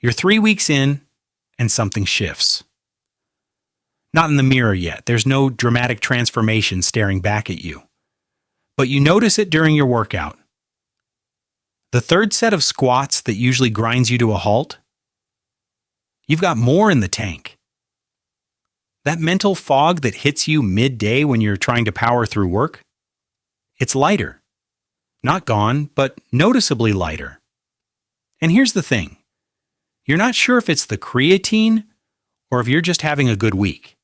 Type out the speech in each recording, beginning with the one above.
You're 3 weeks in, and something shifts. Not in the mirror yet. There's no dramatic transformation staring back at you. But you notice it during your workout. The third set of squats that usually grinds you to a halt, you've got more in the tank. That mental fog that hits you midday when you're trying to power through work, it's lighter. Not gone, but noticeably lighter. And here's the thing. You're not sure if it's the creatine or if you're just having a good week.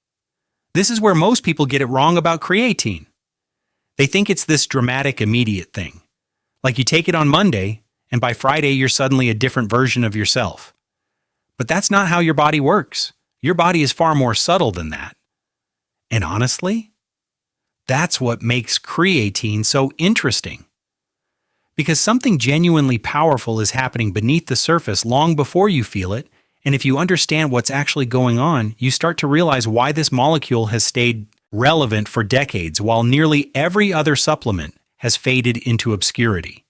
This is where most people get it wrong about creatine. They think it's this dramatic, immediate thing. Like you take it on Monday, and by Friday you're suddenly a different version of yourself. But that's not how your body works. Your body is far more subtle than that. And honestly, that's what makes creatine so interesting. Because something genuinely powerful is happening beneath the surface long before you feel it, and if you understand what's actually going on, you start to realize why this molecule has stayed relevant for decades while nearly every other supplement has faded into obscurity.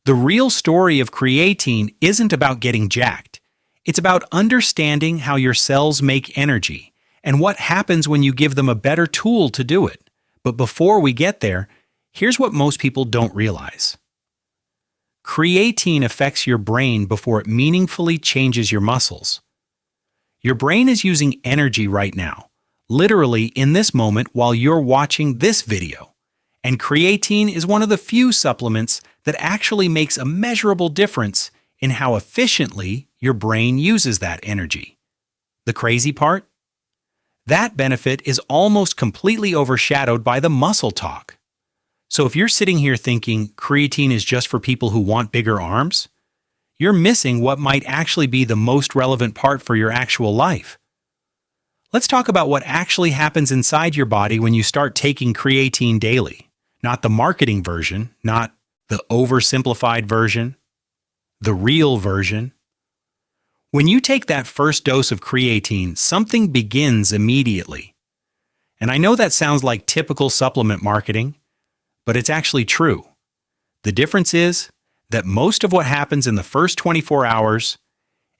The real story of creatine isn't about getting jacked. It's about understanding how your cells make energy and what happens when you give them a better tool to do it. But before we get there, here's what most people don't realize. Creatine affects your brain before it meaningfully changes your muscles. Your brain is using energy right now, literally in this moment while you're watching this video. And creatine is one of the few supplements that actually makes a measurable difference in how efficiently your brain uses that energy. The crazy part? That benefit is almost completely overshadowed by the muscle talk. So if you're sitting here thinking creatine is just for people who want bigger arms, you're missing what might actually be the most relevant part for your actual life. Let's talk about what actually happens inside your body when you start taking creatine daily. Not the marketing version, not the oversimplified version, the real version. When you take that first dose of creatine, something begins immediately. And I know that sounds like typical supplement marketing, but it's actually true. The difference is that most of what happens in the first 24 hours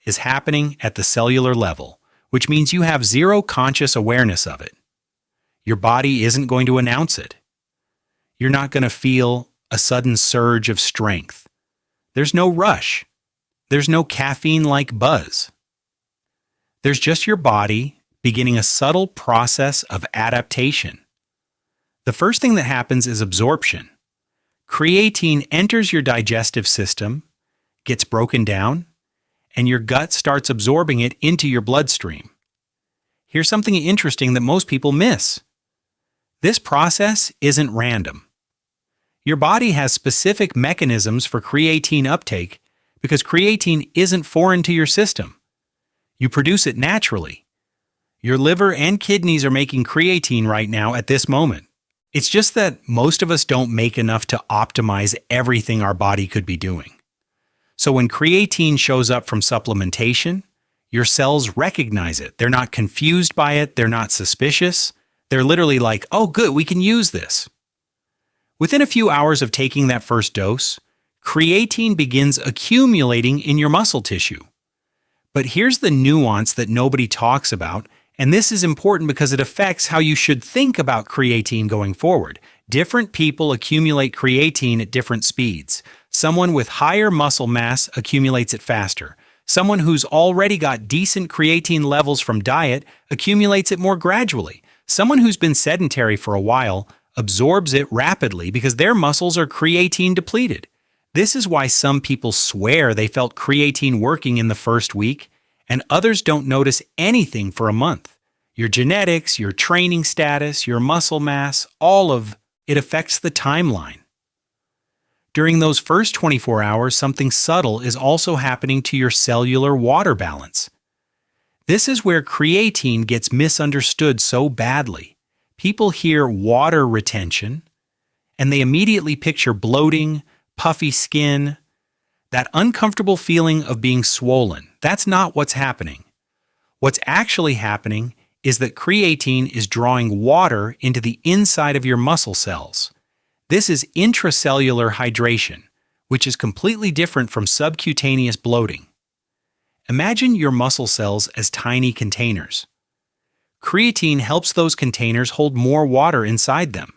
is happening at the cellular level, which means you have zero conscious awareness of it. Your body isn't going to announce it. You're not going to feel a sudden surge of strength. There's no rush. There's no caffeine-like buzz. There's just your body beginning a subtle process of adaptation. The first thing that happens is absorption. Creatine enters your digestive system, gets broken down, and your gut starts absorbing it into your bloodstream. Here's something interesting that most people miss. This process isn't random. Your body has specific mechanisms for creatine uptake because creatine isn't foreign to your system. You produce it naturally. Your liver and kidneys are making creatine right now at this moment. It's just that most of us don't make enough to optimize everything our body could be doing. So when creatine shows up from supplementation, your cells recognize it. They're not confused by it. They're not suspicious. They're literally like, oh, good, we can use this. Within a few hours of taking that first dose, creatine begins accumulating in your muscle tissue. But here's the nuance that nobody talks about, and this is important because it affects how you should think about creatine going forward. Different people accumulate creatine at different speeds. Someone with higher muscle mass accumulates it faster. Someone who's already got decent creatine levels from diet accumulates it more gradually. Someone who's been sedentary for a while absorbs it rapidly because their muscles are creatine depleted. This is why some people swear they felt creatine working in the first week, and others don't notice anything for a month. Your genetics, your training status, your muscle mass, all of it affects the timeline. During those first 24 hours, something subtle is also happening to your cellular water balance. This is where creatine gets misunderstood so badly. People hear water retention, and they immediately picture bloating, puffy skin, that uncomfortable feeling of being swollen. That's not what's happening. What's actually happening is that creatine is drawing water into the inside of your muscle cells. This is intracellular hydration, which is completely different from subcutaneous bloating. Imagine your muscle cells as tiny containers. Creatine helps those containers hold more water inside them.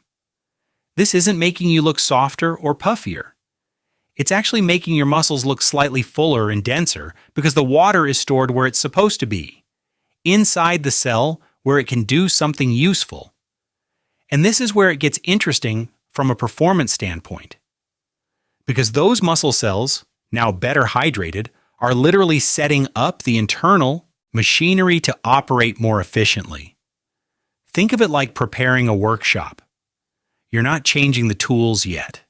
This isn't making you look softer or puffier. It's actually making your muscles look slightly fuller and denser because the water is stored where it's supposed to be, inside the cell where it can do something useful. And this is where it gets interesting from a performance standpoint. Because those muscle cells, now better hydrated, are literally setting up the internal machinery to operate more efficiently. Think of it like preparing a workshop. You're not changing the tools yet.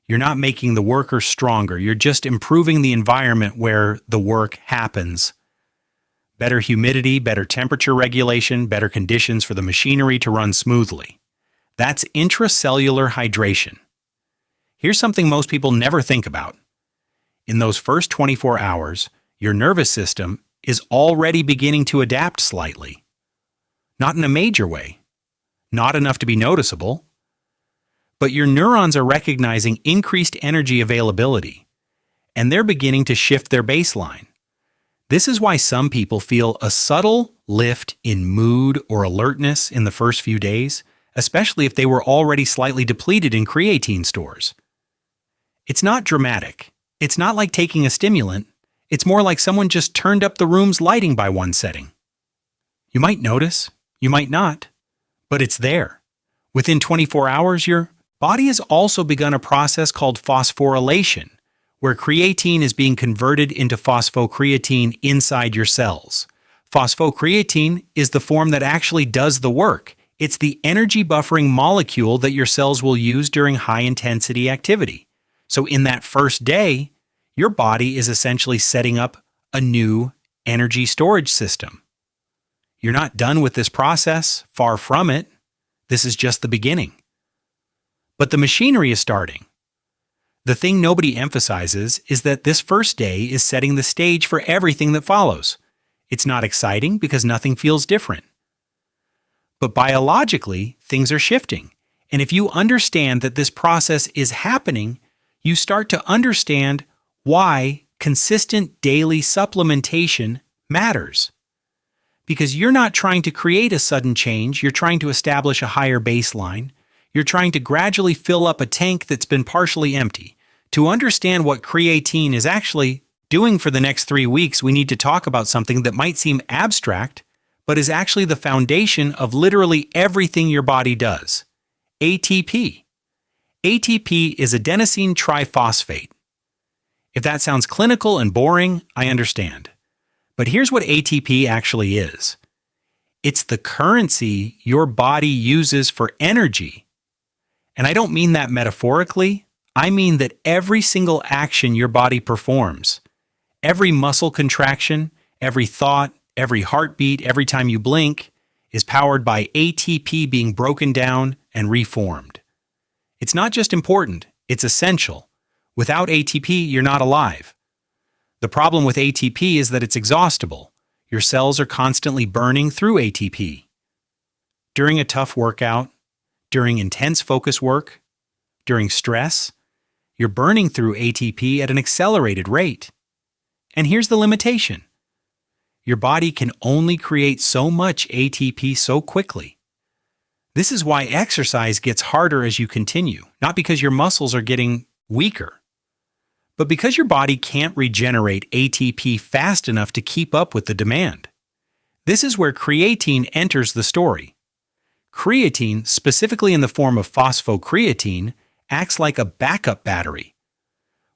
You're not making the workers stronger. You're just improving the environment where the work happens. Better humidity, better temperature regulation, better conditions for the machinery to run smoothly. That's intracellular hydration. Here's something most people never think about. In those first 24 hours, your nervous system is already beginning to adapt slightly. Not in a major way. Not enough to be noticeable. But your neurons are recognizing increased energy availability, and they're beginning to shift their baseline. This is why some people feel a subtle lift in mood or alertness in the first few days, especially if they were already slightly depleted in creatine stores. It's not dramatic. It's not like taking a stimulant. It's more like someone just turned up the room's lighting by one setting. You might notice, you might not, but it's there. Within 24 hours, your body has also begun a process called phosphorylation, where creatine is being converted into phosphocreatine inside your cells. Phosphocreatine is the form that actually does the work. It's the energy buffering molecule that your cells will use during high-intensity activity. So in that first day, your body is essentially setting up a new energy storage system. You're not done with this process, far from it. This is just the beginning. But the machinery is starting. The thing nobody emphasizes is that this first day is setting the stage for everything that follows. It's not exciting because nothing feels different. But biologically, things are shifting. And if you understand that this process is happening, you start to understand why consistent daily supplementation matters. Because you're not trying to create a sudden change, you're trying to establish a higher baseline. You're trying to gradually fill up a tank that's been partially empty. To understand what creatine is actually doing for the next 3 weeks, we need to talk about something that might seem abstract, but is actually the foundation of literally everything your body does. ATP. ATP is adenosine triphosphate. If that sounds clinical and boring, I understand. But here's what ATP actually is. It's the currency your body uses for energy. And I don't mean that metaphorically. I mean that every single action your body performs, every muscle contraction, every thought, every heartbeat, every time you blink, is powered by ATP being broken down and reformed. It's not just important, it's essential. Without ATP, you're not alive. The problem with ATP is that it's exhaustible. Your cells are constantly burning through ATP. During a tough workout, during intense focus work, during stress, you're burning through ATP at an accelerated rate. And here's the limitation. Your body can only create so much ATP so quickly. This is why exercise gets harder as you continue, not because your muscles are getting weaker, but because your body can't regenerate ATP fast enough to keep up with the demand. This is where creatine enters the story. Creatine, specifically in the form of phosphocreatine, acts like a backup battery.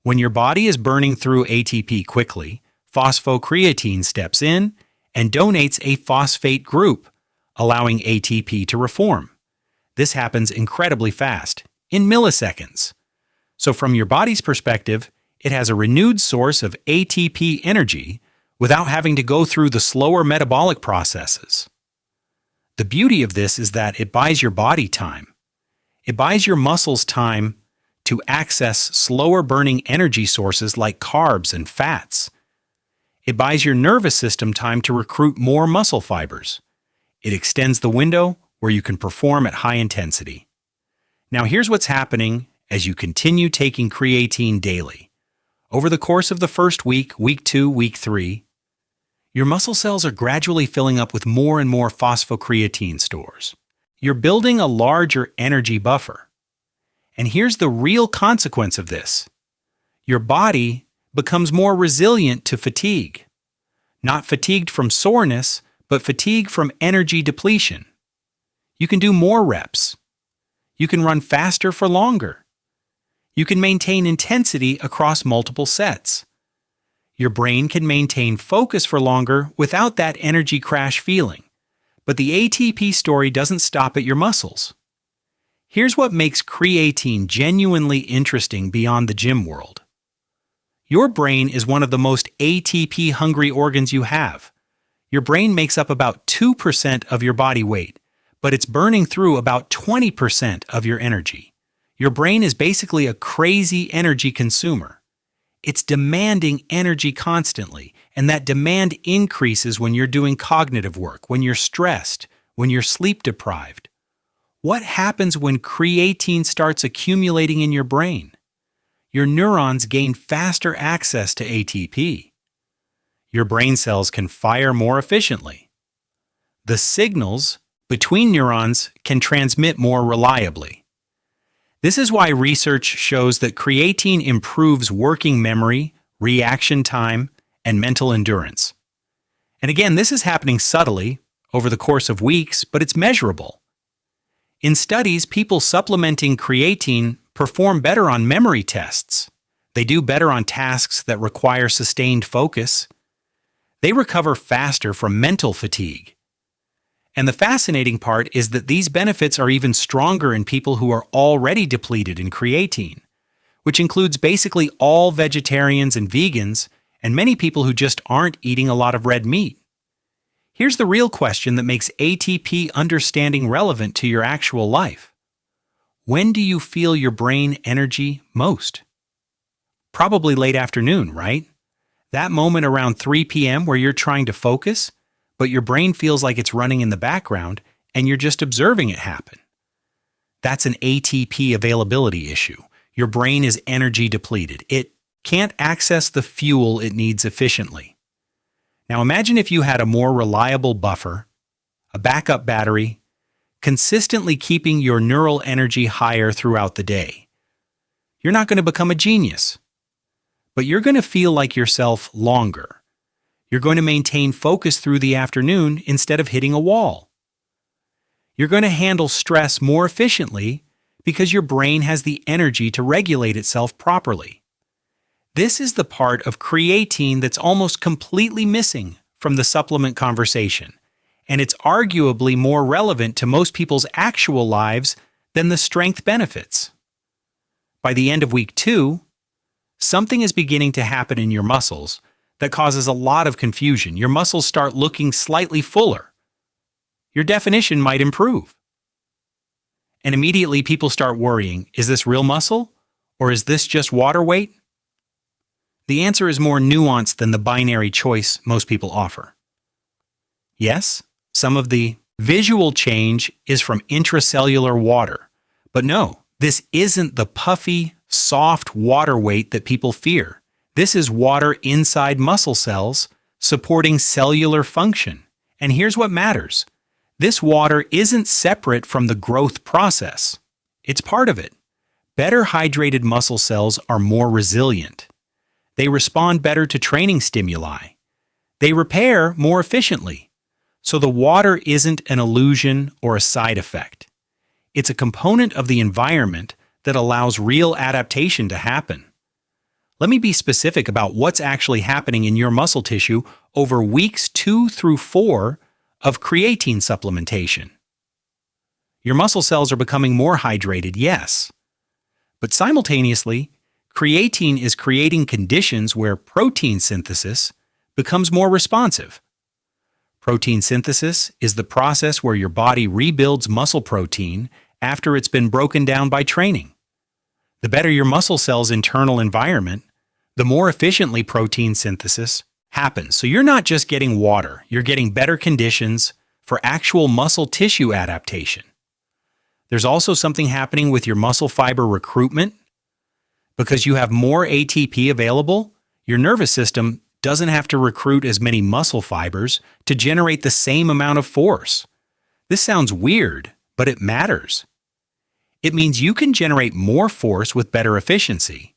When your body is burning through ATP quickly, phosphocreatine steps in and donates a phosphate group, allowing ATP to reform. This happens incredibly fast, in milliseconds. So from your body's perspective, it has a renewed source of ATP energy without having to go through the slower metabolic processes. The beauty of this is that it buys your body time. It buys your muscles time to access slower burning energy sources like carbs and fats. It buys your nervous system time to recruit more muscle fibers. It extends the window where you can perform at high intensity. Now here's what's happening as you continue taking creatine daily. Over the course of the first week, week 2, week 3, your muscle cells are gradually filling up with more and more phosphocreatine stores. You're building a larger energy buffer. And here's the real consequence of this. Your body becomes more resilient to fatigue. Not fatigued from soreness, but fatigue from energy depletion. You can do more reps. You can run faster for longer. You can maintain intensity across multiple sets. Your brain can maintain focus for longer without that energy crash feeling. But the ATP story doesn't stop at your muscles. Here's what makes creatine genuinely interesting beyond the gym world. Your brain is one of the most ATP-hungry organs you have. Your brain makes up about 2% of your body weight, but it's burning through about 20% of your energy. Your brain is basically a crazy energy consumer. It's demanding energy constantly, and that demand increases when you're doing cognitive work, when you're stressed, when you're sleep deprived. What happens when creatine starts accumulating in your brain? Your neurons gain faster access to ATP. Your brain cells can fire more efficiently. The signals between neurons can transmit more reliably. This is why research shows that creatine improves working memory, reaction time, and mental endurance. And again, this is happening subtly over the course of weeks, but it's measurable. In studies, people supplementing creatine perform better on memory tests. They do better on tasks that require sustained focus. They recover faster from mental fatigue. And the fascinating part is that these benefits are even stronger in people who are already depleted in creatine, which includes basically all vegetarians and vegans, and many people who just aren't eating a lot of red meat. Here's the real question that makes ATP understanding relevant to your actual life. When do you feel your brain energy most? Probably late afternoon, right? That moment around 3 p.m. where you're trying to focus, but your brain feels like it's running in the background and you're just observing it happen. That's an ATP availability issue. Your brain is energy depleted. It can't access the fuel it needs efficiently. Now imagine if you had a more reliable buffer, a backup battery, consistently keeping your neural energy higher throughout the day. You're not going to become a genius, but you're going to feel like yourself longer. You're going to maintain focus through the afternoon instead of hitting a wall. You're going to handle stress more efficiently because your brain has the energy to regulate itself properly. This is the part of creatine that's almost completely missing from the supplement conversation, and it's arguably more relevant to most people's actual lives than the strength benefits. By the end of week 2, something is beginning to happen in your muscles that causes a lot of confusion. Your muscles start looking slightly fuller. Your definition might improve. And immediately people start worrying, is this real muscle or is this just water weight? The answer is more nuanced than the binary choice most people offer. Yes, some of the visual change is from intracellular water, but no, this isn't the puffy, soft water weight that people fear. This is water inside muscle cells supporting cellular function. And here's what matters. This water isn't separate from the growth process. It's part of it. Better hydrated muscle cells are more resilient. They respond better to training stimuli. They repair more efficiently. So the water isn't an illusion or a side effect. It's a component of the environment that allows real adaptation to happen. Let me be specific about what's actually happening in your muscle tissue over weeks 2 through 4 of creatine supplementation. Your muscle cells are becoming more hydrated, yes. But simultaneously, creatine is creating conditions where protein synthesis becomes more responsive. Protein synthesis is the process where your body rebuilds muscle protein after it's been broken down by training. The better your muscle cell's internal environment, the more efficiently protein synthesis happens. So you're not just getting water, you're getting better conditions for actual muscle tissue adaptation. There's also something happening with your muscle fiber recruitment. Because you have more ATP available, your nervous system doesn't have to recruit as many muscle fibers to generate the same amount of force. This sounds weird, but it matters. It means you can generate more force with better efficiency.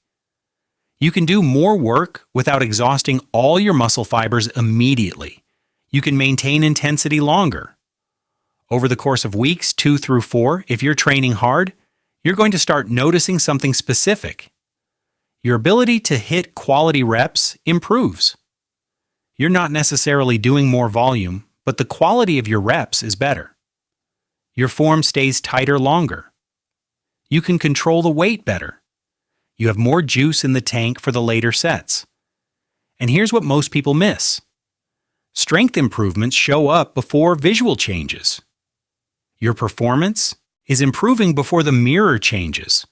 You can do more work without exhausting all your muscle fibers immediately. You can maintain intensity longer. Over the course of weeks 2 through 4, if you're training hard, you're going to start noticing something specific. Your ability to hit quality reps improves. You're not necessarily doing more volume, but the quality of your reps is better. Your form stays tighter longer. You can control the weight better. You have more juice in the tank for the later sets. And here's what most people miss. Strength improvements show up before visual changes. Your performance is improving before the mirror changes.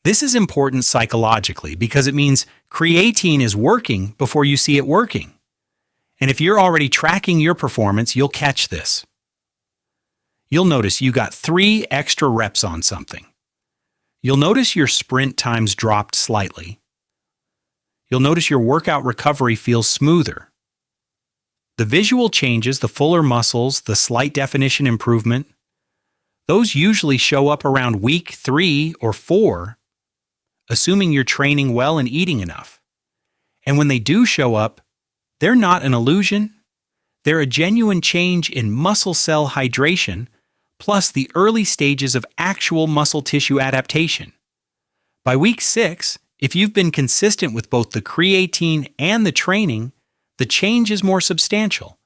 This is important psychologically because it means creatine is working before you see it working. And if you're already tracking your performance, you'll catch this. You'll notice you got 3 extra reps on something. You'll notice your sprint times dropped slightly. You'll notice your workout recovery feels smoother. The visual changes, the fuller muscles, the slight definition improvement, those usually show up around week 3 or 4, assuming you're training well and eating enough. And when they do show up, they're not an illusion. They're a genuine change in muscle cell hydration, plus the early stages of actual muscle tissue adaptation. By week 6, if you've been consistent with both the creatine and the training, the change is more substantial.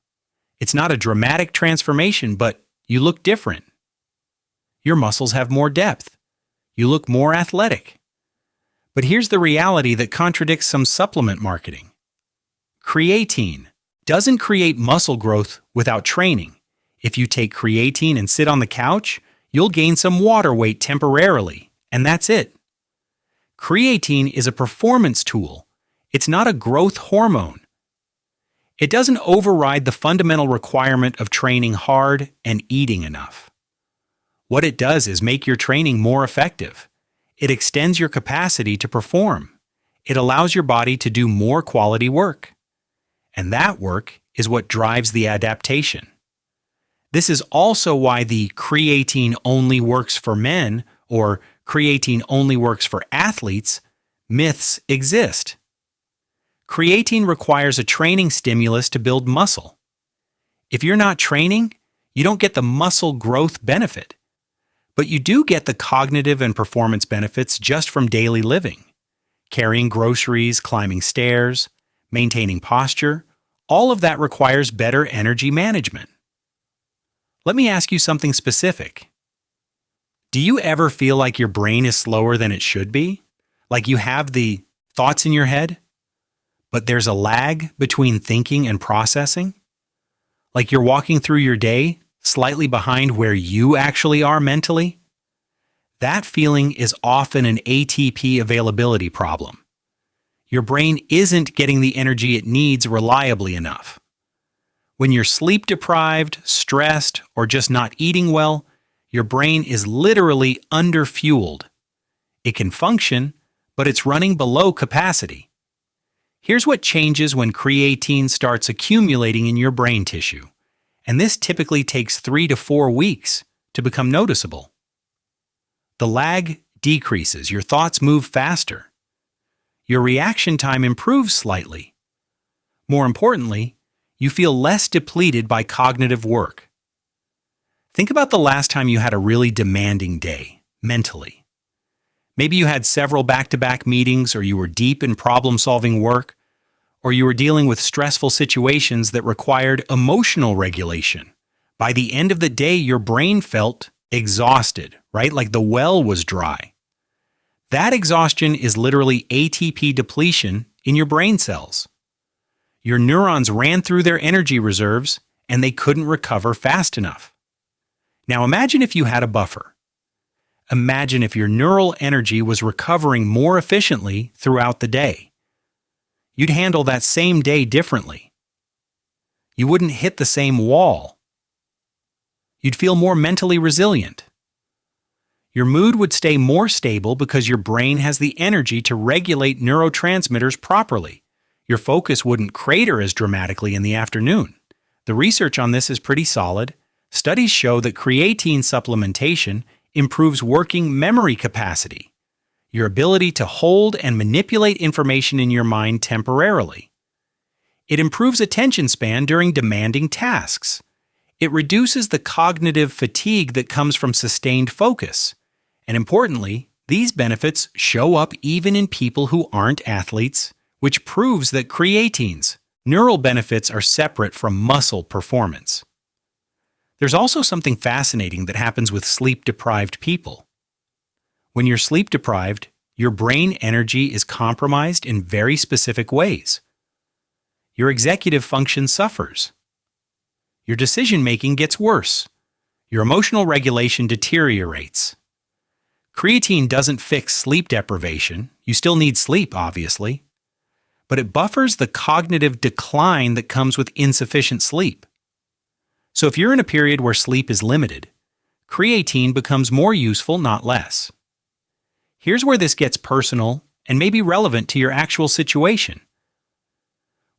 It's not a dramatic transformation, but you look different. Your muscles have more depth. You look more athletic. But here's the reality that contradicts some supplement marketing. Creatine doesn't create muscle growth without training. If you take creatine and sit on the couch, you'll gain some water weight temporarily, and that's it. Creatine is a performance tool. It's not a growth hormone. It doesn't override the fundamental requirement of training hard and eating enough. What it does is make your training more effective. It extends your capacity to perform. It allows your body to do more quality work. And that work is what drives the adaptation. This is also why the creatine only works for men or creatine only works for athletes myths exist. Creatine requires a training stimulus to build muscle. If you're not training, you don't get the muscle growth benefit. But you do get the cognitive and performance benefits just from daily living. Carrying groceries, climbing stairs, maintaining posture, all of that requires better energy management. Let me ask you something specific. Do you ever feel like your brain is slower than it should be? Like you have the thoughts in your head, but there's a lag between thinking and processing? Like you're walking through your day slightly behind where you actually are mentally? That feeling is often an ATP availability problem. Your brain isn't getting the energy it needs reliably enough. When you're sleep deprived, stressed, or just not eating well, your brain is literally underfueled. It can function, but it's running below capacity. Here's what changes when creatine starts accumulating in your brain tissue. And this typically takes 3 to 4 weeks to become noticeable. The lag decreases, your thoughts move faster. Your reaction time improves slightly. More importantly, you feel less depleted by cognitive work. Think about the last time you had a really demanding day, mentally. Maybe you had several back-to-back meetings, or you were deep in problem-solving work, or you were dealing with stressful situations that required emotional regulation. By the end of the day, your brain felt exhausted, right? Like the well was dry. That exhaustion is literally ATP depletion in your brain cells. Your neurons ran through their energy reserves and they couldn't recover fast enough. Now imagine if you had a buffer. Imagine if your neural energy was recovering more efficiently throughout the day. You'd handle that same day differently. You wouldn't hit the same wall. You'd feel more mentally resilient. Your mood would stay more stable because your brain has the energy to regulate neurotransmitters properly. Your focus wouldn't crater as dramatically in the afternoon. The research on this is pretty solid. Studies show that creatine supplementation improves working memory capacity, your ability to hold and manipulate information in your mind temporarily. It improves attention span during demanding tasks. It reduces the cognitive fatigue that comes from sustained focus. And importantly, these benefits show up even in people who aren't athletes, which proves that creatine's neural benefits are separate from muscle performance. There's also something fascinating that happens with sleep-deprived people. When you're sleep-deprived, your brain energy is compromised in very specific ways. Your executive function suffers. Your decision-making gets worse. Your emotional regulation deteriorates. Creatine doesn't fix sleep deprivation. You still need sleep, obviously. But it buffers the cognitive decline that comes with insufficient sleep. So if you're in a period where sleep is limited, creatine becomes more useful, not less. Here's where this gets personal and maybe relevant to your actual situation.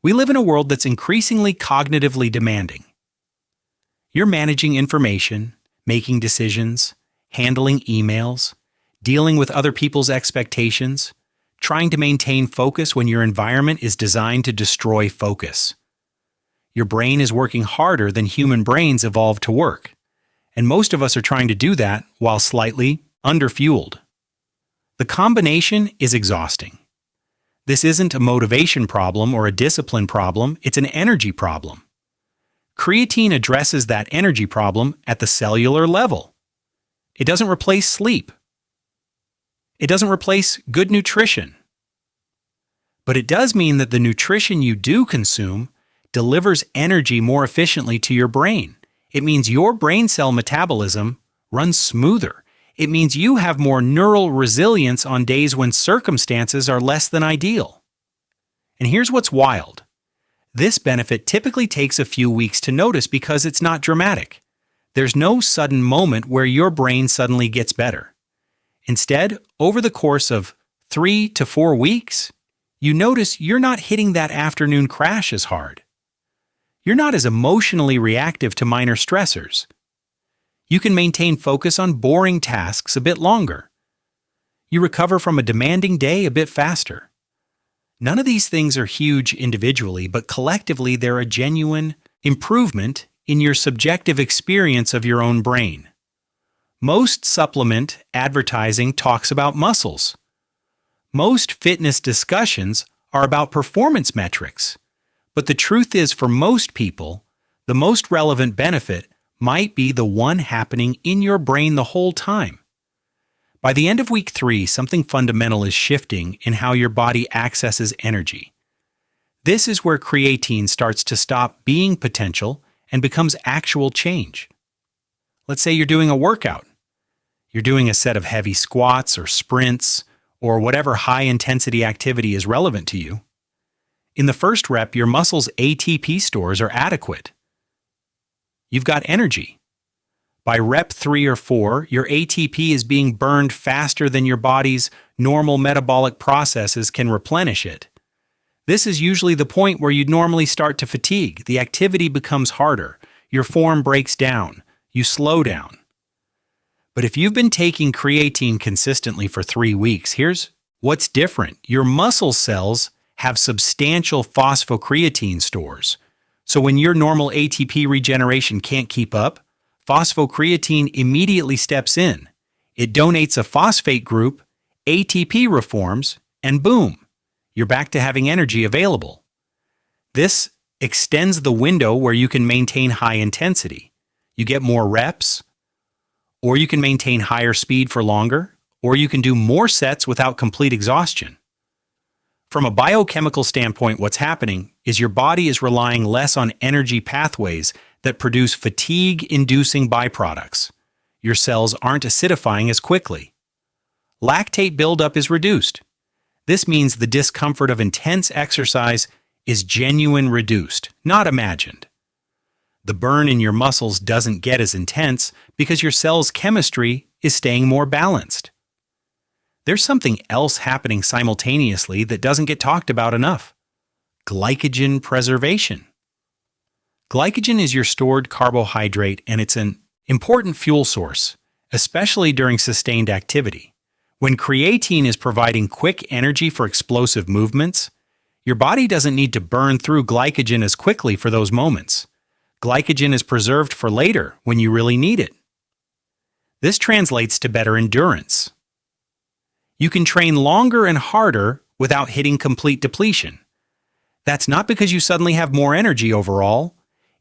We live in a world that's increasingly cognitively demanding. You're managing information, making decisions, handling emails, dealing with other people's expectations, trying to maintain focus when your environment is designed to destroy focus. Your brain is working harder than human brains evolved to work, and most of us are trying to do that while slightly underfueled. The combination is exhausting. This isn't a motivation problem or a discipline problem, it's an energy problem. Creatine addresses that energy problem at the cellular level. It doesn't replace sleep. It doesn't replace good nutrition. But it does mean that the nutrition you do consume delivers energy more efficiently to your brain. It means your brain cell metabolism runs smoother. It means you have more neural resilience on days when circumstances are less than ideal. And here's what's wild. This benefit typically takes a few weeks to notice because it's not dramatic. There's no sudden moment where your brain suddenly gets better. Instead, over the course of 3 to 4 weeks, you notice you're not hitting that afternoon crash as hard. You're not as emotionally reactive to minor stressors. You can maintain focus on boring tasks a bit longer. You recover from a demanding day a bit faster. None of these things are huge individually, but collectively they're a genuine improvement in your subjective experience of your own brain. Most supplement advertising talks about muscles. Most fitness discussions are about performance metrics. But the truth is, for most people, the most relevant benefit might be the one happening in your brain the whole time. By the end of week 3, something fundamental is shifting in how your body accesses energy. This is where creatine starts to stop being potential and becomes actual change. Let's say you're doing a workout. You're doing a set of heavy squats or sprints or whatever high-intensity activity is relevant to you. In the first rep, your muscles' ATP stores are adequate. You've got energy. By rep 3 or 4, your ATP is being burned faster than your body's normal metabolic processes can replenish it. This is usually the point where you'd normally start to fatigue. The activity becomes harder. Your form breaks down. You slow down. But if you've been taking creatine consistently for 3 weeks, here's what's different. Your muscle cells have substantial phosphocreatine stores. So when your normal ATP regeneration can't keep up, phosphocreatine immediately steps in. It donates a phosphate group, ATP reforms, and boom, you're back to having energy available. This extends the window where you can maintain high intensity. You get more reps, or you can maintain higher speed for longer, or you can do more sets without complete exhaustion. From a biochemical standpoint, what's happening is your body is relying less on energy pathways that produce fatigue-inducing byproducts. Your cells aren't acidifying as quickly. Lactate buildup is reduced. This means the discomfort of intense exercise is genuine reduced, not imagined. The burn in your muscles doesn't get as intense because your cell's chemistry is staying more balanced. There's something else happening simultaneously that doesn't get talked about enough: glycogen preservation. Glycogen is your stored carbohydrate, and it's an important fuel source, especially during sustained activity. When creatine is providing quick energy for explosive movements, your body doesn't need to burn through glycogen as quickly for those moments. Glycogen is preserved for later when you really need it. This translates to better endurance. You can train longer and harder without hitting complete depletion. That's not because you suddenly have more energy overall.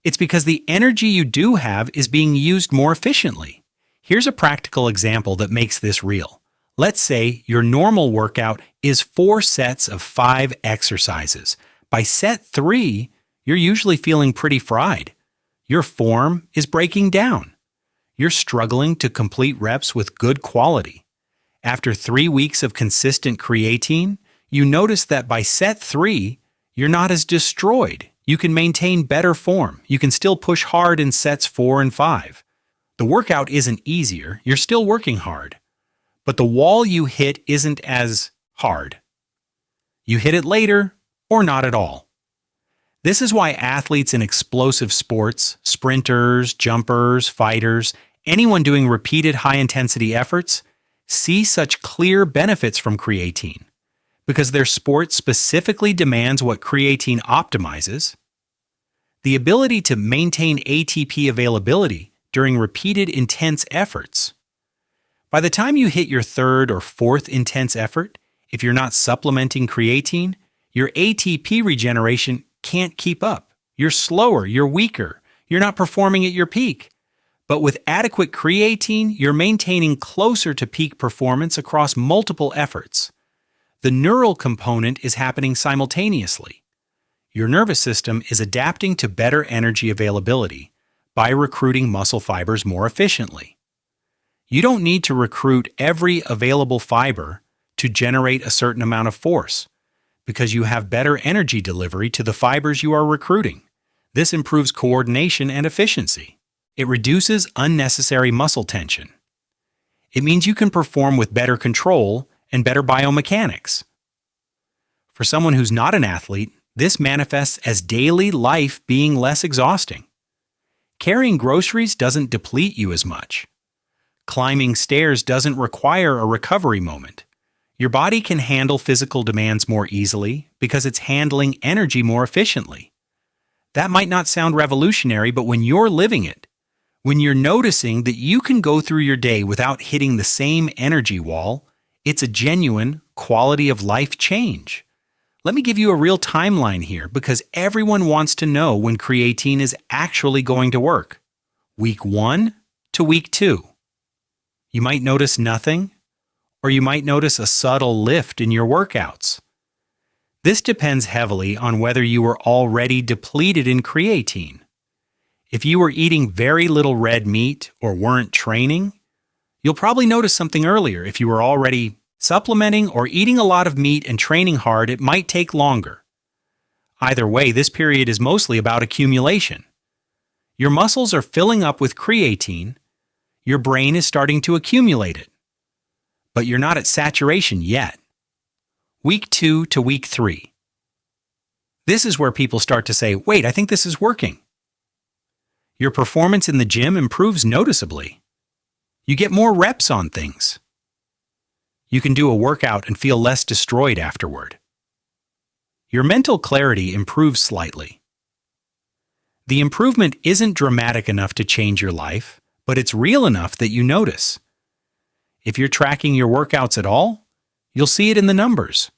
It's because the energy you do have is being used more efficiently. Here's a practical example that makes this real. Let's say your normal workout is 4 sets of 5 exercises. By set 3, you're usually feeling pretty fried. Your form is breaking down. You're struggling to complete reps with good quality. After 3 weeks of consistent creatine, you notice that by set 3, you're not as destroyed. You can maintain better form. You can still push hard in sets 4 and 5. The workout isn't easier. You're still working hard. But the wall you hit isn't as hard. You hit it later or not at all. This is why athletes in explosive sports, sprinters, jumpers, fighters, anyone doing repeated high-intensity efforts, see such clear benefits from creatine, because their sport specifically demands what creatine optimizes: the ability to maintain ATP availability during repeated intense efforts. By the time you hit your 3rd or 4th intense effort, if you're not supplementing creatine, your ATP regeneration can't keep up. You're slower, you're weaker, you're not performing at your peak. But with adequate creatine, you're maintaining closer to peak performance across multiple efforts. The neural component is happening simultaneously. Your nervous system is adapting to better energy availability by recruiting muscle fibers more efficiently. You don't need to recruit every available fiber to generate a certain amount of force, because you have better energy delivery to the fibers you are recruiting. This improves coordination and efficiency. It reduces unnecessary muscle tension. It means you can perform with better control and better biomechanics. For someone who's not an athlete, this manifests as daily life being less exhausting. Carrying groceries doesn't deplete you as much. Climbing stairs doesn't require a recovery moment. Your body can handle physical demands more easily because it's handling energy more efficiently. That might not sound revolutionary, but when you're living it, when you're noticing that you can go through your day without hitting the same energy wall, it's a genuine quality of life change. Let me give you a real timeline here, because everyone wants to know when creatine is actually going to work. Week 1 to week 2. You might notice nothing, or you might notice a subtle lift in your workouts. This depends heavily on whether you were already depleted in creatine. If you were eating very little red meat or weren't training, you'll probably notice something earlier. If you were already supplementing or eating a lot of meat and training hard, it might take longer. Either way, this period is mostly about accumulation. Your muscles are filling up with creatine. Your brain is starting to accumulate it. But you're not at saturation yet. Week 2 to week 3. This is where people start to say, wait, I think this is working. Your performance in the gym improves noticeably. You get more reps on things. You can do a workout and feel less destroyed afterward. Your mental clarity improves slightly. The improvement isn't dramatic enough to change your life, but it's real enough that you notice. If you're tracking your workouts at all, you'll see it in the numbers.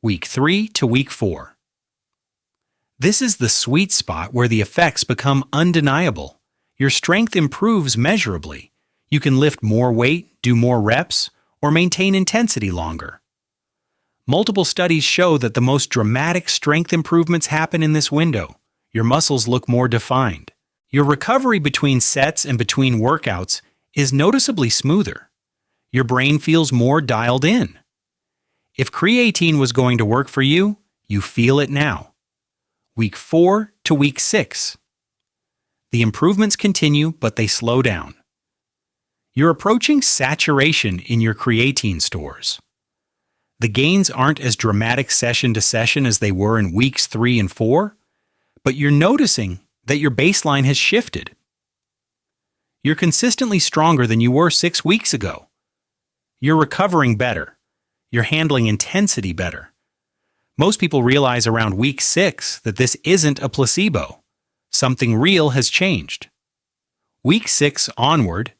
Week 3 to week 4. This is the sweet spot where the effects become undeniable. Your strength improves measurably. You can lift more weight, do more reps, or maintain intensity longer. Multiple studies show that the most dramatic strength improvements happen in this window. Your muscles look more defined. Your recovery between sets and between workouts is noticeably smoother. Your brain feels more dialed in. If creatine was going to work for you, you feel it now. Week 4 to week 6. The improvements continue, but they slow down. You're approaching saturation in your creatine stores. The gains aren't as dramatic session to session as they were in weeks 3 and 4, but you're noticing that your baseline has shifted. You're consistently stronger than you were 6 weeks ago. You're recovering better. You're handling intensity better. Most people realize around week 6 that this isn't a placebo. Something real has changed. Week 6 onward,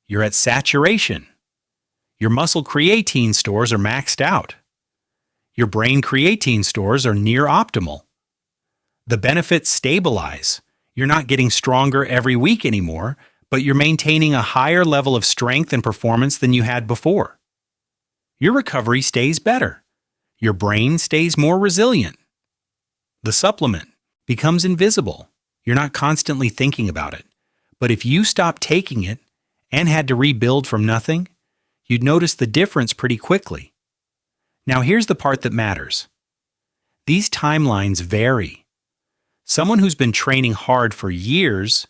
you're at saturation. Your muscle creatine stores are maxed out. Your brain creatine stores are near optimal. The benefits stabilize. You're not getting stronger every week anymore, but you're maintaining a higher level of strength and performance than you had before. Your recovery stays better. Your brain stays more resilient. The supplement becomes invisible. You're not constantly thinking about it. But if you stopped taking it and had to rebuild from nothing, you'd notice the difference pretty quickly. Now here's the part that matters. These timelines vary. Someone who's been training hard for years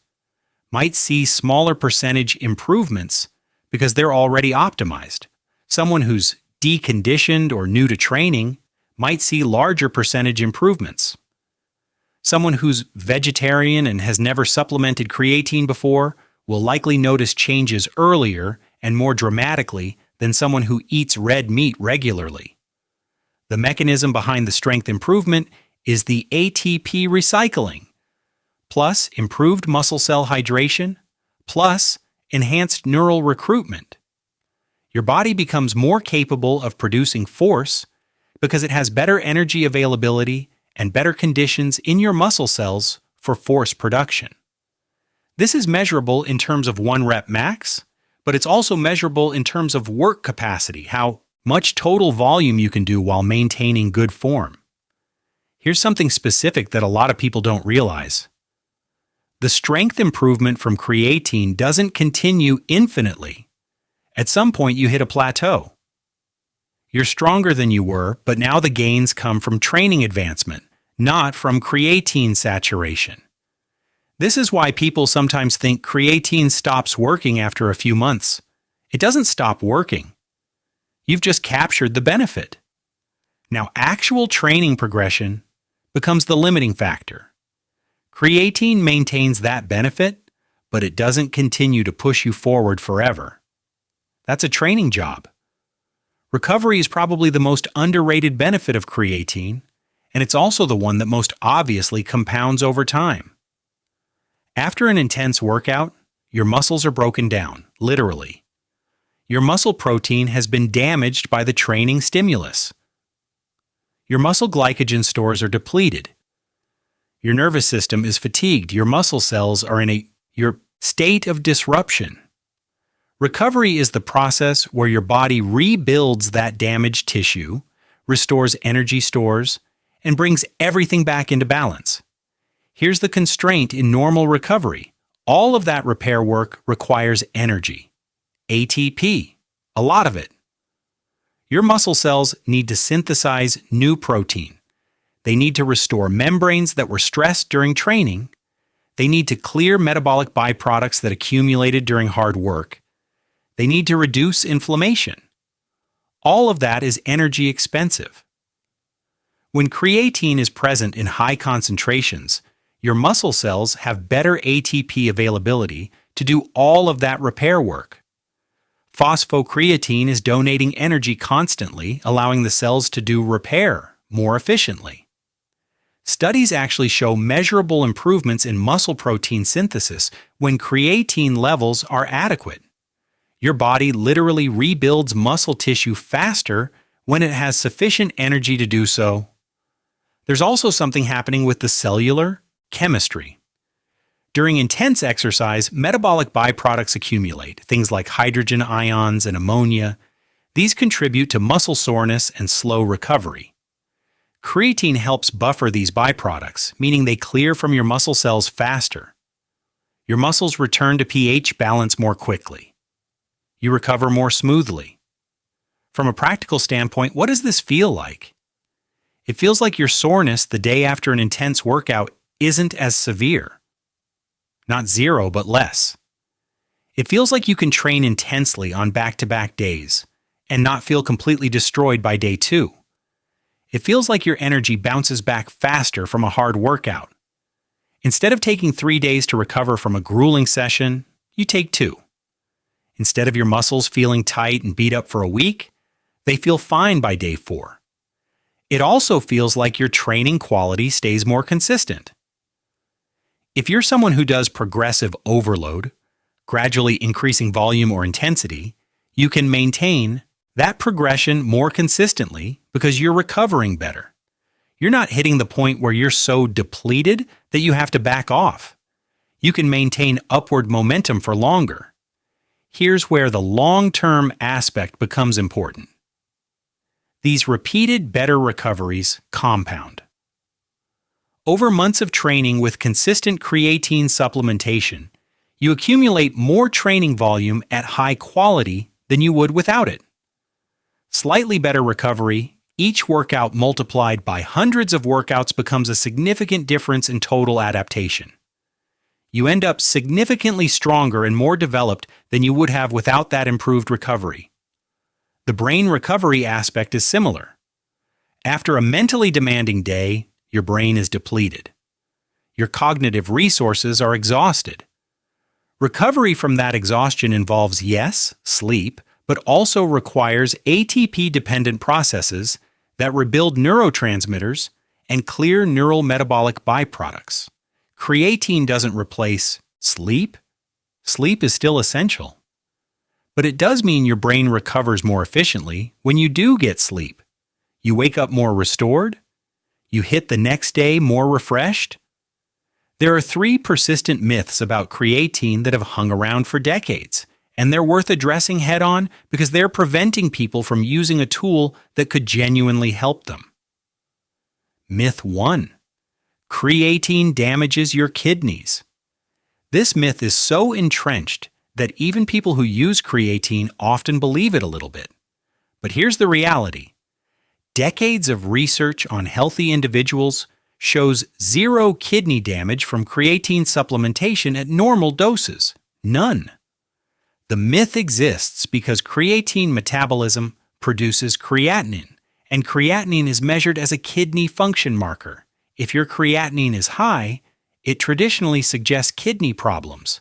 might see smaller percentage improvements because they're already optimized. Someone who's deconditioned or new to training might see larger percentage improvements. Someone who's vegetarian and has never supplemented creatine before will likely notice changes earlier and more dramatically than someone who eats red meat regularly. The mechanism behind the strength improvement is the ATP recycling, plus improved muscle cell hydration, plus enhanced neural recruitment. Your body becomes more capable of producing force because it has better energy availability and better conditions in your muscle cells for force production. This is measurable in terms of 1 rep max, but it's also measurable in terms of work capacity, how much total volume you can do while maintaining good form. Here's something specific that a lot of people don't realize. The strength improvement from creatine doesn't continue infinitely. At some point, you hit a plateau. You're stronger than you were, but now the gains come from training advancement, not from creatine saturation. This is why people sometimes think creatine stops working after a few months. It doesn't stop working. You've just captured the benefit. Now, actual training progression becomes the limiting factor. Creatine maintains that benefit, but it doesn't continue to push you forward forever. That's a training job. Recovery is probably the most underrated benefit of creatine, and it's also the one that most obviously compounds over time. After an intense workout, your muscles are broken down, literally. Your muscle protein has been damaged by the training stimulus. Your muscle glycogen stores are depleted. Your nervous system is fatigued. Your muscle cells are in your state of disruption. Recovery is the process where your body rebuilds that damaged tissue, restores energy stores, and brings everything back into balance. Here's the constraint in normal recovery. All of that repair work requires energy. ATP, a lot of it. Your muscle cells need to synthesize new protein. They need to restore membranes that were stressed during training. They need to clear metabolic byproducts that accumulated during hard work. They need to reduce inflammation. All of that is energy expensive. When creatine is present in high concentrations, your muscle cells have better ATP availability to do all of that repair work. Phosphocreatine is donating energy constantly, allowing the cells to do repair more efficiently. Studies actually show measurable improvements in muscle protein synthesis when creatine levels are adequate. Your body literally rebuilds muscle tissue faster when it has sufficient energy to do so. There's also something happening with the cellular chemistry. During intense exercise, metabolic byproducts accumulate, things like hydrogen ions and ammonia. These contribute to muscle soreness and slow recovery. Creatine helps buffer these byproducts, meaning they clear from your muscle cells faster. Your muscles return to pH balance more quickly. You recover more smoothly. From a practical standpoint, what does this feel like? It feels like your soreness the day after an intense workout isn't as severe. Not zero, but less. It feels like you can train intensely on back-to-back days and not feel completely destroyed by day 2. It feels like your energy bounces back faster from a hard workout. Instead of taking 3 days to recover from a grueling session, you take 2. Instead of your muscles feeling tight and beat up for a week, they feel fine by day 4. It also feels like your training quality stays more consistent. If you're someone who does progressive overload, gradually increasing volume or intensity, you can maintain that progression more consistently because you're recovering better. You're not hitting the point where you're so depleted that you have to back off. You can maintain upward momentum for longer. Here's where the long-term aspect becomes important. These repeated better recoveries compound. Over months of training with consistent creatine supplementation, you accumulate more training volume at high quality than you would without it. Slightly better recovery, each workout multiplied by hundreds of workouts becomes a significant difference in total adaptation. You end up significantly stronger and more developed than you would have without that improved recovery. The brain recovery aspect is similar. After a mentally demanding day, your brain is depleted. Your cognitive resources are exhausted. Recovery from that exhaustion involves, yes, sleep, but also requires ATP-dependent processes that rebuild neurotransmitters and clear neural metabolic byproducts. Creatine doesn't replace sleep. Sleep is still essential. But it does mean your brain recovers more efficiently when you do get sleep. You wake up more restored. You hit the next day more refreshed. There are 3 persistent myths about creatine that have hung around for decades, and they're worth addressing head-on because they're preventing people from using a tool that could genuinely help them. Myth 1. Creatine damages your kidneys. This myth is so entrenched that even people who use creatine often believe it a little bit. But here's the reality. Decades of research on healthy individuals shows 0 kidney damage from creatine supplementation at normal doses. None. The myth exists because creatine metabolism produces creatinine, and creatinine is measured as a kidney function marker. If your creatinine is high, it traditionally suggests kidney problems.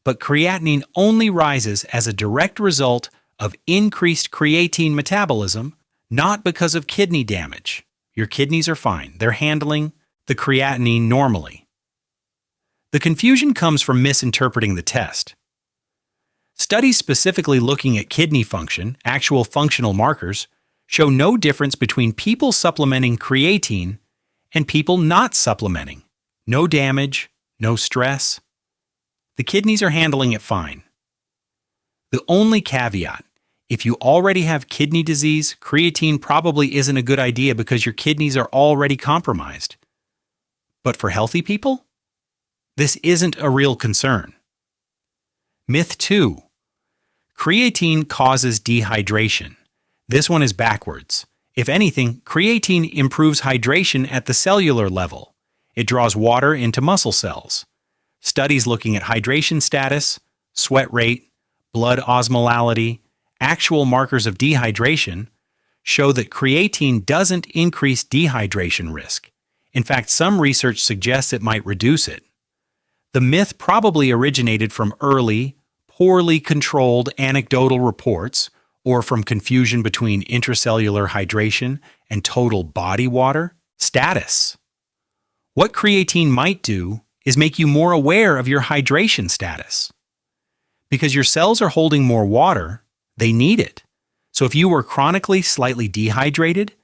But creatinine only rises as a direct result of increased creatine metabolism, not because of kidney damage. Your kidneys are fine. They're handling the creatinine normally. The confusion comes from misinterpreting the test. Studies specifically looking at kidney function, actual functional markers, show no difference between people supplementing creatine and people not supplementing. No damage, no stress. The kidneys are handling it fine. The only caveat, if you already have kidney disease, creatine probably isn't a good idea because your kidneys are already compromised. But for healthy people, this isn't a real concern. Myth 2. Creatine causes dehydration. This one is backwards. If anything, creatine improves hydration at the cellular level. It draws water into muscle cells. Studies looking at hydration status, sweat rate, blood osmolality, actual markers of dehydration show that creatine doesn't increase dehydration risk. In fact, some research suggests it might reduce it. The myth probably originated from early, poorly controlled anecdotal reports or from confusion between intracellular hydration and total body water status. What creatine might do is make you more aware of your hydration status. Because your cells are holding more water, they need it. So if you were chronically slightly dehydrated,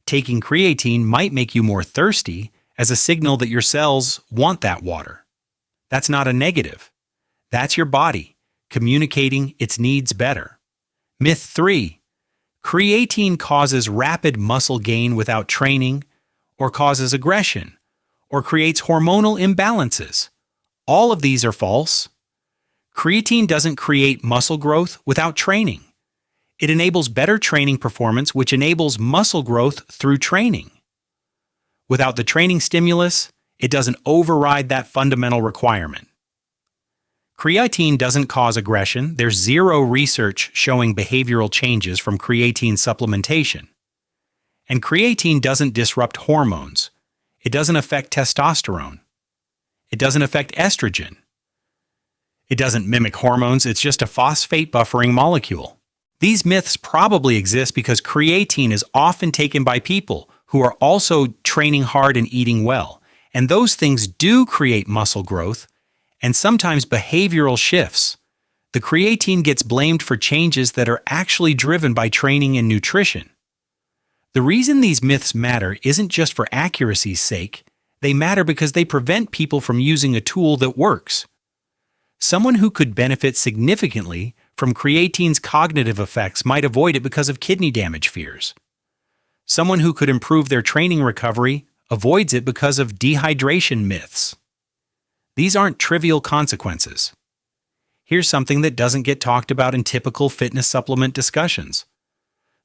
taking creatine might make you more thirsty as a signal that your cells want that water. That's not a negative. That's your body communicating its needs better. Myth 3. Creatine causes rapid muscle gain without training, or causes aggression, or creates hormonal imbalances. All of these are false. Creatine doesn't create muscle growth without training. It enables better training performance, which enables muscle growth through training. Without the training stimulus, it doesn't override that fundamental requirement. Creatine doesn't cause aggression. There's zero research showing behavioral changes from creatine supplementation. And creatine doesn't disrupt hormones. It doesn't affect testosterone. It doesn't affect estrogen. It doesn't mimic hormones. It's just a phosphate buffering molecule. These myths probably exist because creatine is often taken by people who are also training hard and eating well. And those things do create muscle growth and sometimes behavioral shifts. The creatine gets blamed for changes that are actually driven by training and nutrition. The reason these myths matter isn't just for accuracy's sake. They matter because they prevent people from using a tool that works. Someone who could benefit significantly from creatine's cognitive effects might avoid it because of kidney damage fears. Someone who could improve their training recovery avoids it because of dehydration myths. These aren't trivial consequences. Here's something that doesn't get talked about in typical fitness supplement discussions.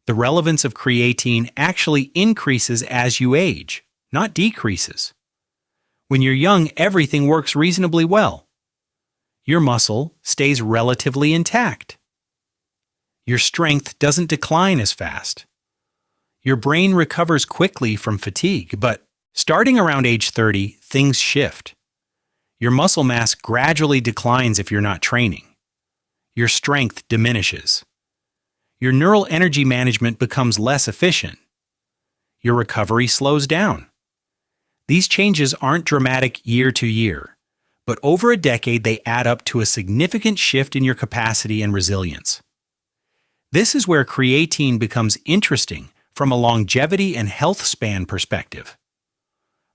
The relevance of creatine actually increases as you age, not decreases. When you're young, everything works reasonably well. Your muscle stays relatively intact. Your strength doesn't decline as fast. Your brain recovers quickly from fatigue, but starting around age 30, things shift. Your muscle mass gradually declines if you're not training. Your strength diminishes. Your neural energy management becomes less efficient. Your recovery slows down. These changes aren't dramatic year to year, but over a decade they add up to a significant shift in your capacity and resilience. This is where creatine becomes interesting from a longevity and health span perspective.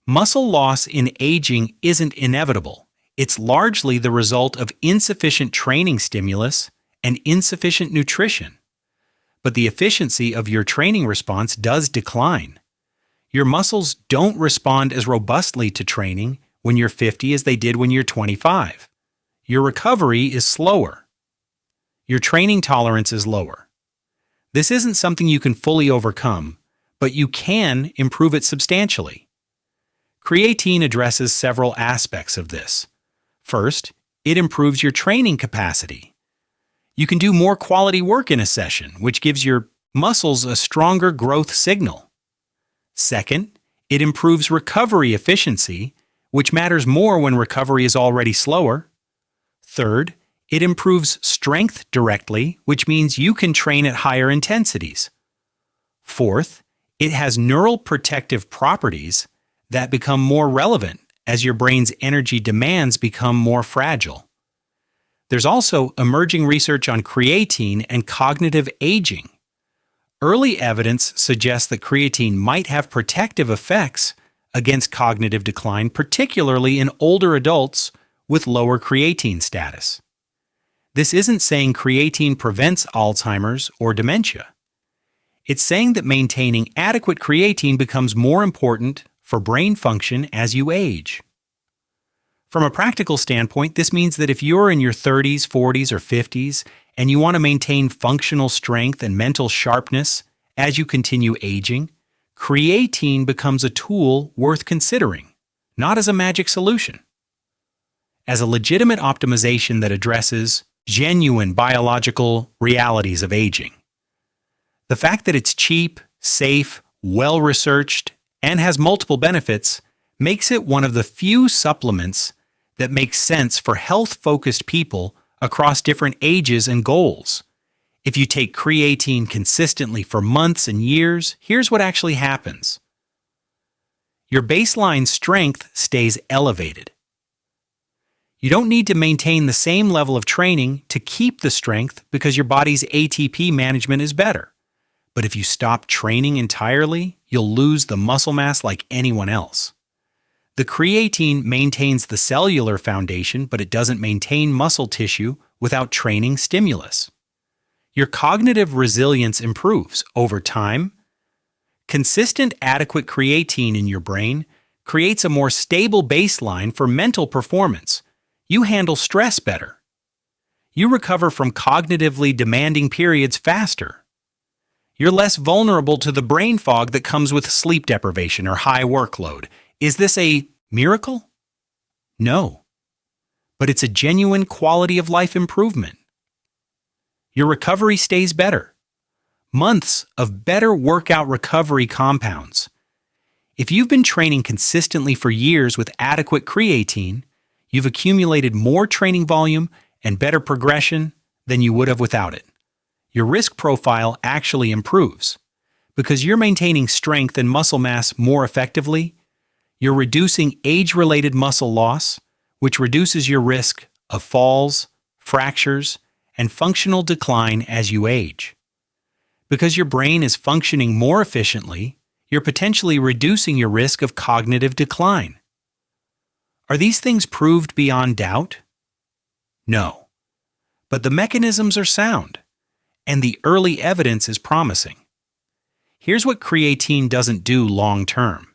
Muscle loss in aging isn't inevitable. It's largely the result of insufficient training stimulus and insufficient nutrition. But the efficiency of your training response does decline. Your muscles don't respond as robustly to training when you're 50 as they did when you're 25. Your recovery is slower. Your training tolerance is lower. This isn't something you can fully overcome, but you can improve it substantially. Creatine addresses several aspects of this. First, it improves your training capacity. You can do more quality work in a session, which gives your muscles a stronger growth signal. Second, it improves recovery efficiency, which matters more when recovery is already slower. Third, it improves strength directly, which means you can train at higher intensities. Fourth, it has neural protective properties that become more relevant as your brain's energy demands become more fragile. There's also emerging research on creatine and cognitive aging. Early evidence suggests that creatine might have protective effects against cognitive decline, particularly in older adults with lower creatine status. This isn't saying creatine prevents Alzheimer's or dementia. It's saying that maintaining adequate creatine becomes more important for brain function as you age. From a practical standpoint, this means that if you're in your 30s, 40s, or 50s and you want to maintain functional strength and mental sharpness as you continue aging, creatine becomes a tool worth considering, not as a magic solution. As a legitimate optimization that addresses genuine biological realities of aging. The fact that it's cheap, safe, well-researched, and has multiple benefits makes it one of the few supplements that makes sense for health-focused people across different ages and goals. If you take creatine consistently for months and years, here's what actually happens. Your baseline strength stays elevated. You don't need to maintain the same level of training to keep the strength because your body's ATP management is better. But if you stop training entirely, you'll lose the muscle mass like anyone else. The creatine maintains the cellular foundation, but it doesn't maintain muscle tissue without training stimulus. Your cognitive resilience improves over time. Consistent, adequate creatine in your brain creates a more stable baseline for mental performance. You handle stress better. You recover from cognitively demanding periods faster. You're less vulnerable to the brain fog that comes with sleep deprivation or high workload. Is this a miracle? No. but it's a genuine quality of life improvement. Your recovery stays better. Months of better workout recovery compounds. If you've been training consistently for years with adequate creatine, you've accumulated more training volume and better progression than you would have without it. Your risk profile actually improves. Because you're maintaining strength and muscle mass more effectively, you're reducing age-related muscle loss, which reduces your risk of falls, fractures, and functional decline as you age. Because your brain is functioning more efficiently, you're potentially reducing your risk of cognitive decline. Are these things proved beyond doubt? No. But the mechanisms are sound, and the early evidence is promising. Here's what creatine doesn't do long-term.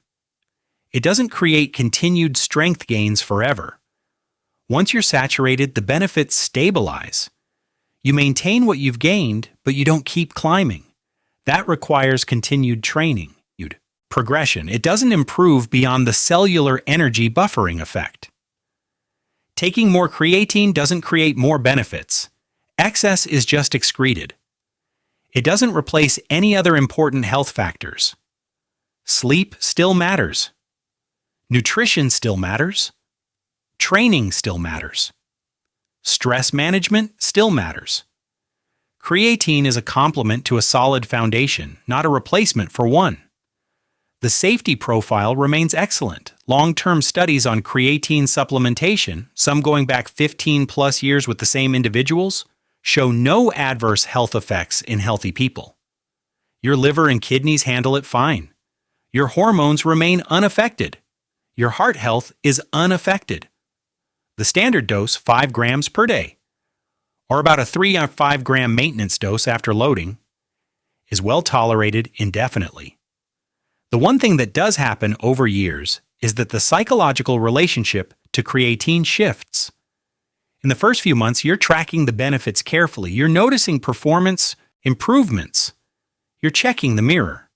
It doesn't create continued strength gains forever. Once you're saturated, the benefits stabilize. You maintain what you've gained, but you don't keep climbing. That requires continued training, progression. It doesn't improve beyond the cellular energy buffering effect. Taking more creatine doesn't create more benefits. Excess is just excreted. It doesn't replace any other important health factors. Sleep still matters. Nutrition still matters. Training still matters. Stress management still matters. Creatine is a complement to a solid foundation, not a replacement for one. The safety profile remains excellent. Long-term studies on creatine supplementation, some going back 15+ years with the same individuals, show no adverse health effects in healthy people. Your liver and kidneys handle it fine. Your hormones remain unaffected. Your heart health is unaffected. The standard dose, 5 grams per day, or about a 3 or 5 gram maintenance dose after loading, is well tolerated indefinitely. The one thing that does happen over years is that the psychological relationship to creatine shifts. In the first few months, you're tracking the benefits carefully. You're noticing performance improvements. You're checking the mirror.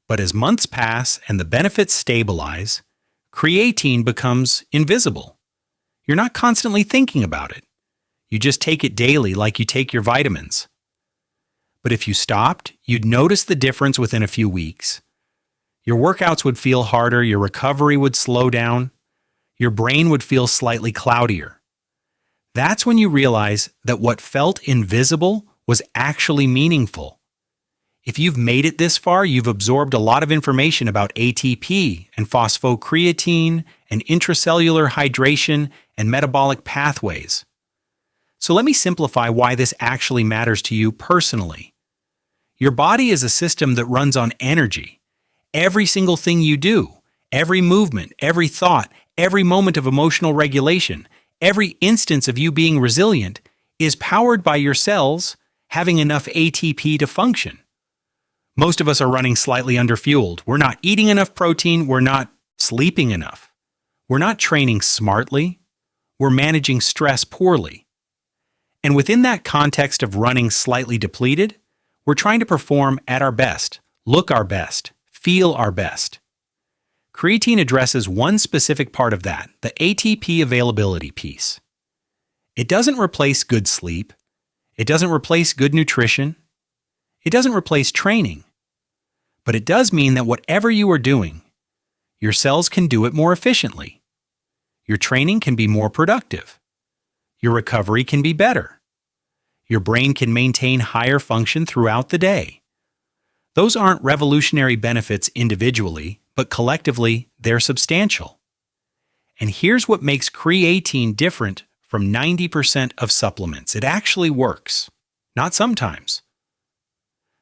But as months pass and the benefits stabilize, creatine becomes invisible. You're not constantly thinking about it. You just take it daily like you take your vitamins. But if you stopped, you'd notice the difference within a few weeks. Your workouts would feel harder, your recovery would slow down, your brain would feel slightly cloudier. That's when you realize that what felt invisible was actually meaningful. If you've made it this far, you've absorbed a lot of information about ATP and phosphocreatine and intracellular hydration and metabolic pathways. So let me simplify why this actually matters to you personally. Your body is a system that runs on energy. Every single thing you do, every movement, every thought, every moment of emotional regulation, every instance of you being resilient is powered by your cells having enough ATP to function. Most of us are running slightly underfueled. We're not eating enough protein. We're not sleeping enough. We're not training smartly. We're managing stress poorly. And within that context of running slightly depleted, we're trying to perform at our best, look our best, feel our best. Creatine addresses one specific part of that, the ATP availability piece. It doesn't replace good sleep. It doesn't replace good nutrition. It doesn't replace training. But it does mean that whatever you are doing, your cells can do it more efficiently. Your training can be more productive. Your recovery can be better. Your brain can maintain higher function throughout the day. Those aren't revolutionary benefits individually, but collectively, they're substantial. And here's what makes creatine different from 90% of supplements. It actually works. Not sometimes.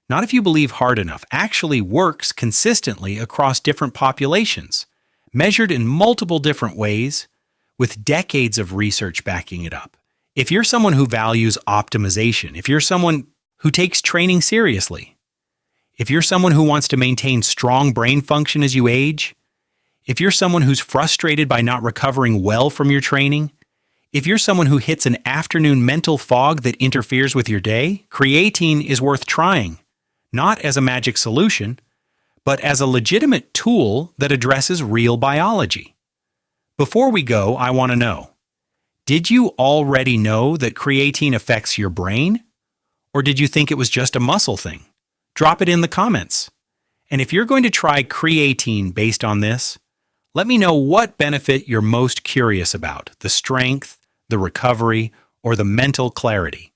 Not if you believe hard enough. Actually works consistently across different populations, measured in multiple different ways, with decades of research backing it up. If you're someone who values optimization, if you're someone who takes training seriously, if you're someone who wants to maintain strong brain function as you age, if you're someone who's frustrated by not recovering well from your training, if you're someone who hits an afternoon mental fog that interferes with your day, creatine is worth trying, not as a magic solution, but as a legitimate tool that addresses real biology. Before we go, I want to know, Did you already know that creatine affects your brain? Or did you think it was just a muscle thing? Drop it in the comments. And if you're going to try creatine based on this, let me know what benefit you're most curious about, the strength, the recovery, or the mental clarity.